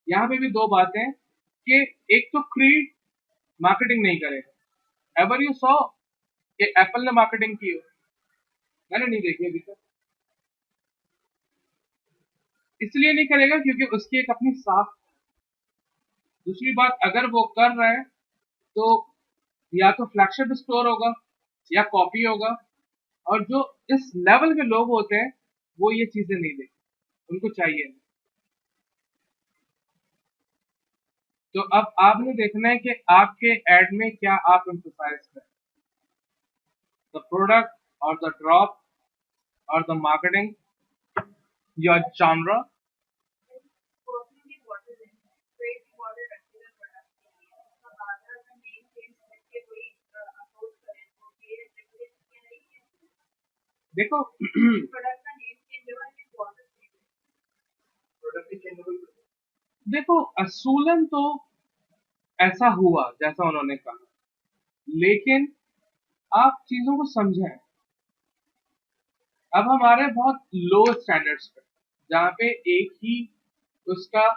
यहाँ पे भी दो बातें हैं, कि एक तो क्रीड मार्केटिंग नहीं करेगा, एवर यू सॉ कि एप्पल ने मार्केटिंग की हो, मैंने नहीं देखी अभी तक। इसलिए नहीं करेगा क्योंकि उसकी एक अपनी साख। दूसरी बात, अगर वो कर रहा है तो या तो फ्लैगशिप स्टोर होगा या कॉपी होगा, और जो इस लेवल के लोग होते हैं वो ये चीजें नहीं देखते, उनको चाहिए। तो अब आपने देखना है कि आपके एड में क्या आप एम्फसाइज करें, द प्रोडक्ट और द ड्रॉप और द मार्केटिंग, योर जॉनरा। देखो देखो असूलन तो ऐसा हुआ जैसा उन्होंने कहा, लेकिन आप चीजों को समझें। अब हमारे बहुत लो स्टैंडर्ड्स पे, जहाँ पे एक ही उसका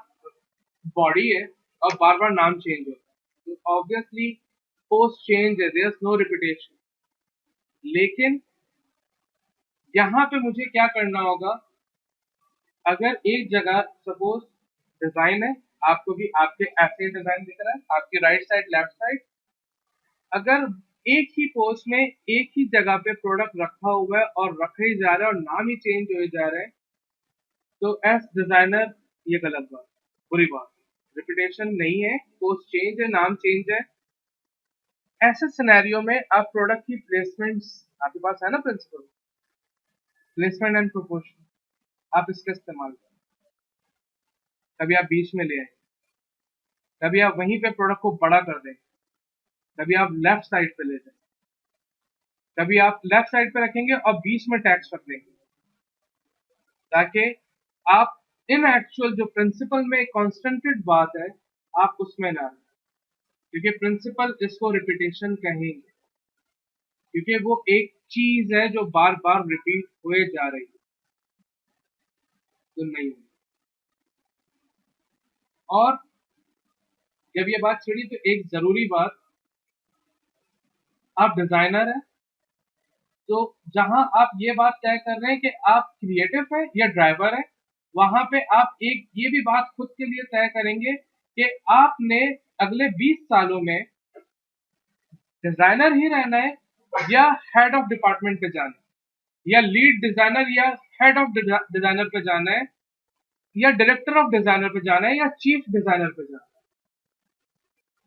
बॉडी है और बार बार नाम चेंज होता है, तो ऑब्वियसली पोस्ट चेंज है, देयर इज नो रिपीटेशन। लेकिन यहाँ पे मुझे क्या करना होगा, अगर एक जगह सपोज डिजाइन है, आपको भी आपके ऐसे डिजाइन दिख रहा है, आपकी राइट साइड लेफ्ट साइड, अगर एक ही पोस्ट में एक ही जगह पे प्रोडक्ट रखा हुआ है और रखा ही जा रहा है और नाम ही चेंज हो जा रहे हैं, तो एज डिजाइनर ये गलत बात, बुरी बात। रिपीटेशन नहीं है, पोस्ट चेंज है, नाम चेंज है। ऐसे सिनेरियो में आप प्रोडक्ट की प्लेसमेंट्स, आपके पास है ना प्रिंसिपल, प्लेसमेंट एंड प्रोपोर्शन, आप इसका इस्तेमाल करें। कभी आप बीच में ले आए, कभी आप वहीं पे प्रोडक्ट को बड़ा कर दें, कभी आप लेफ्ट साइड पे ले जाएं, कभी आप लेफ्ट साइड पे रखेंगे और बीच में टैक्स रख देंगे, ताकि आप इन एक्चुअल जो प्रिंसिपल में कॉन्स्टेंटेड बात है, आप उसमें ना रहें। क्योंकि प्रिंसिपल इसको रिपीटेशन कहेंगे, क्योंकि वो एक चीज है जो बार बार रिपीट हुए जा रही है, तो नहीं। और जब ये बात छिड़ी तो एक जरूरी बात, आप डिजाइनर हैं, तो जहां आप ये बात तय कर रहे हैं कि आप क्रिएटिव है या ड्राइवर है, वहां पे आप एक ये भी बात खुद के लिए तय करेंगे कि आपने अगले 20 सालों में डिजाइनर ही रहना है या हेड ऑफ डिपार्टमेंट पे जाना है, या लीड डिजाइनर या हेड ऑफ डिजाइनर पे जाना है, या डायरेक्टर ऑफ डिजाइनर पे जाना है, या चीफ डिजाइनर पे जाना है।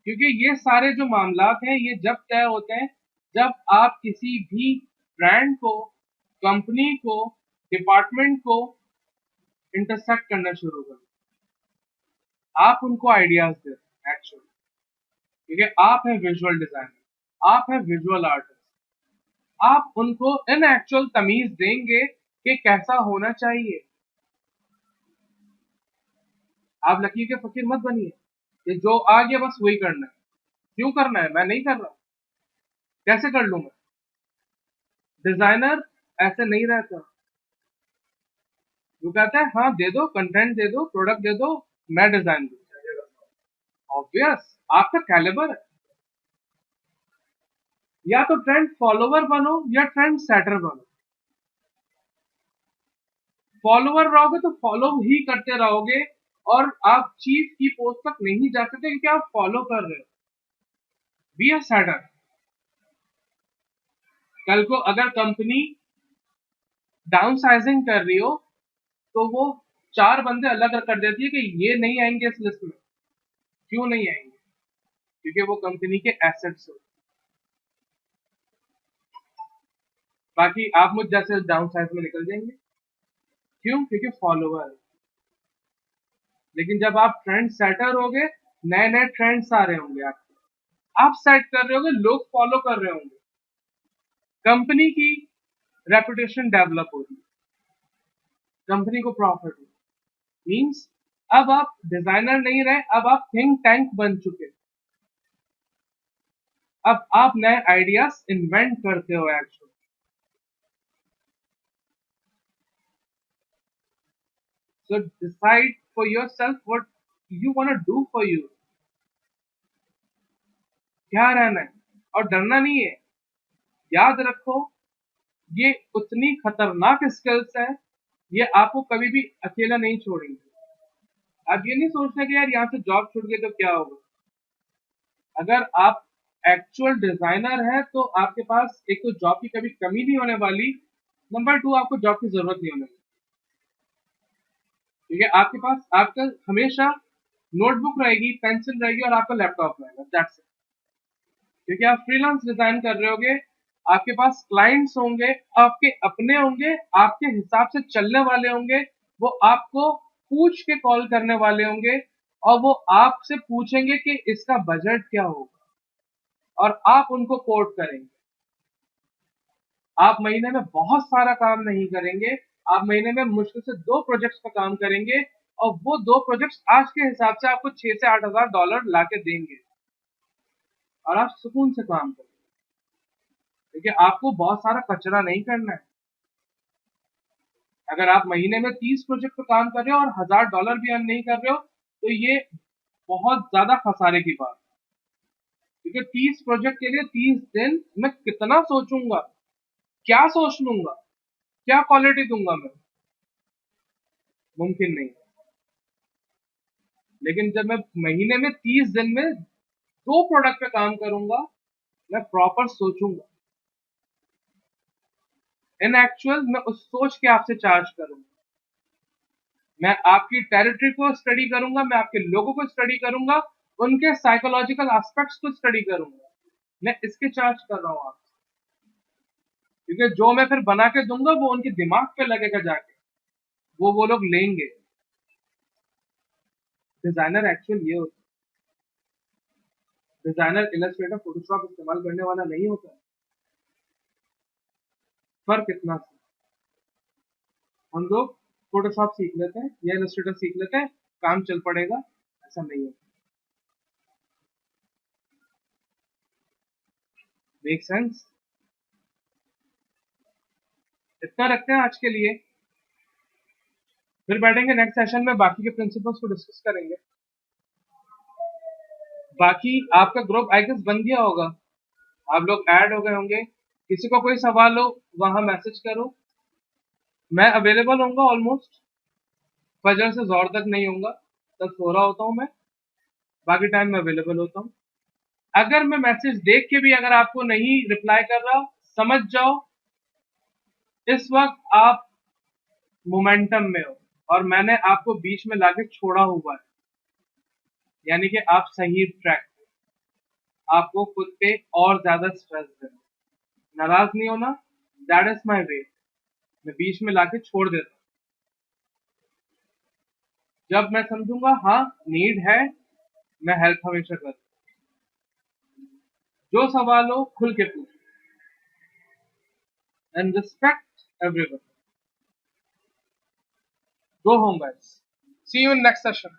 क्योंकि ये सारे जो मामलात हैं ये जब तय होते हैं जब आप किसी भी ब्रांड को, कंपनी को, डिपार्टमेंट को इंटरसेक्ट करना शुरू करें, आप उनको आइडियाज दें एक्चुअली, क्योंकि आप हैं विजुअल डिजाइनर, आप हैं विजुअल आर्टिस्ट, आप उनको इन एक्चुअल तमीज देंगे कि कैसा होना चाहिए। आप लकीर के फकीर मत बनिए कि जो आ गया बस वही करना है। क्यों करना है? मैं नहीं कर रहा, कैसे कर लूंगा? डिजाइनर ऐसे नहीं रहता। वो कहता है हाँ दे दो, कंटेंट दे दो, प्रोडक्ट दे दो, मैं डिजाइन दूँ। ऑब्वियस आपका कैलिबर है, या तो ट्रेंड फॉलोवर बनो या ट्रेंड सेटर बनो। फॉलोवर रहोगे तो फॉलो ही करते रहोगे और आप चीफ की पोस्ट तक नहीं जा सकते क्योंकि आप फॉलो कर रहे हो। Be a shutter. कल को अगर कंपनी डाउन साइजिंग कर रही हो तो वो 4 बंदे अलग कर देती है कि ये नहीं आएंगे इस लिस्ट में। क्यों नहीं आएंगे? क्योंकि वो कंपनी के एसेट्स हो। बाकी आप मुझ जैसे डाउन साइज में निकल जाएंगे। क्यों? क्योंकि फॉलोवर है। लेकिन जब आप ट्रेंड सेटर होगे, नए नए ट्रेंड्स आ रहे होंगे, आप सेट कर रहे होंगे, लोग फॉलो कर रहे होंगे, कंपनी की रेपुटेशन डेवलप होगी, कंपनी को प्रॉफिट हो। मींस अब आप डिजाइनर नहीं रहे, अब आप थिंक टैंक बन चुके। अब आप नए आइडियाज इन्वेंट करते हो actually. So decide for yourself what you want to do for you. क्या रहना है और डरना नहीं है। याद रखो ये उतनी खतरनाक स्किल्स है, ये आपको कभी भी अकेला नहीं छोड़ेंगे। आप ये नहीं सोचना कि यार यहाँ से जॉब छूट गई तो क्या होगा। अगर आप एक्चुअल डिजाइनर है तो आपके पास एक तो जॉब की कभी कमी नहीं होने वाली, नंबर 2 आपको जॉब की जरूरत नहीं होने वाली, क्योंकि आपके पास आपका हमेशा नोटबुक रहेगी, पेंसिल रहेगी और आपका लैपटॉप रहेगा। That's it. क्योंकि आप फ्रीलांस डिजाइन कर रहे होगे, आपके पास क्लाइंट्स होंगे, आपके अपने होंगे, आपके हिसाब से चलने वाले होंगे, वो आपको पूछ के कॉल करने वाले होंगे और वो आपसे पूछेंगे कि इसका बजट क्या होगा और आप उनको कोट करेंगे। आप महीने में बहुत सारा काम नहीं करेंगे, आप महीने में मुश्किल से 2 प्रोजेक्ट्स पर काम करेंगे और वो 2 प्रोजेक्ट्स आज के हिसाब से आपको 6 से 8 हजार डॉलर ला के देंगे और आप सुकून से काम करेंगे। देखिए आपको बहुत सारा कचरा नहीं करना है। अगर आप महीने में 30 प्रोजेक्ट पे काम कर रहे हो और $1000 भी अर्न नहीं कर रहे हो तो ये बहुत ज्यादा खसारे की बात है। क्योंकि 30 प्रोजेक्ट के लिए 30 दिन मैं कितना सोचूंगा, क्या सोच लूंगा, क्या क्वालिटी दूंगा मैं, मुमकिन नहीं। लेकिन जब मैं महीने में 30 दिन में 2 प्रोडक्ट पे काम करूंगा, मैं प्रॉपर सोचूंगा। इन एक्चुअल मैं उस सोच के आपसे चार्ज करूंगा, मैं आपकी टेरिटरी को स्टडी करूंगा, मैं आपके लोगों को स्टडी करूंगा, उनके साइकोलॉजिकल एस्पेक्ट्स को स्टडी करूंगा। मैं इसके चार्ज कर रहा हूं आपसे, क्योंकि जो मैं फिर बना के दूंगा वो उनके दिमाग पे लगेगा जाके, वो लोग लेंगे। डिजाइनर एक्चुअल ये होता है, डिजाइनर इलस्ट्रेटर फोटोशॉप इस्तेमाल करने वाला नहीं होता है। फर्क इतना सा, हम लोग फोटोशॉप सीख लेते हैं या इलस्ट्रेटर सीख लेते हैं, काम चल पड़ेगा, ऐसा नहीं है। Make sense? इतना रखते हैं आज के लिए, फिर बैठेंगे नेक्स्ट सेशन में बाकी के प्रिंसिपल्स को डिस्कस करेंगे। बाकी आपका ग्रुप आई गेस बन गया होगा, आप लोग ऐड हो गए होंगे। किसी को कोई सवाल हो वहां मैसेज करो, मैं अवेलेबल होऊंगा। ऑलमोस्ट फजर से जोर तक नहीं होऊंगा, तब सो रहा होता हूँ मैं, बाकी टाइम में अवेलेबल होता हूँ। अगर मैं मैसेज देख के भी अगर आपको नहीं रिप्लाई कर रहा, समझ जाओ इस वक्त आप मोमेंटम में हो और मैंने आपको बीच में लाके छोड़ा हुआ है, यानी कि आप सही ट्रैक पे, आपको खुद पे और ज्यादा स्ट्रेस देना। नाराज नहीं होना, दैट इज माई वे। मैं बीच में लाके छोड़ देता हूँ, जब मैं समझूंगा हाँ नीड है, मैं हेल्प हमेशा करता हूँ। जो सवाल हो खुल के पूछो, and respect everyone. Go home guys, see you in next session.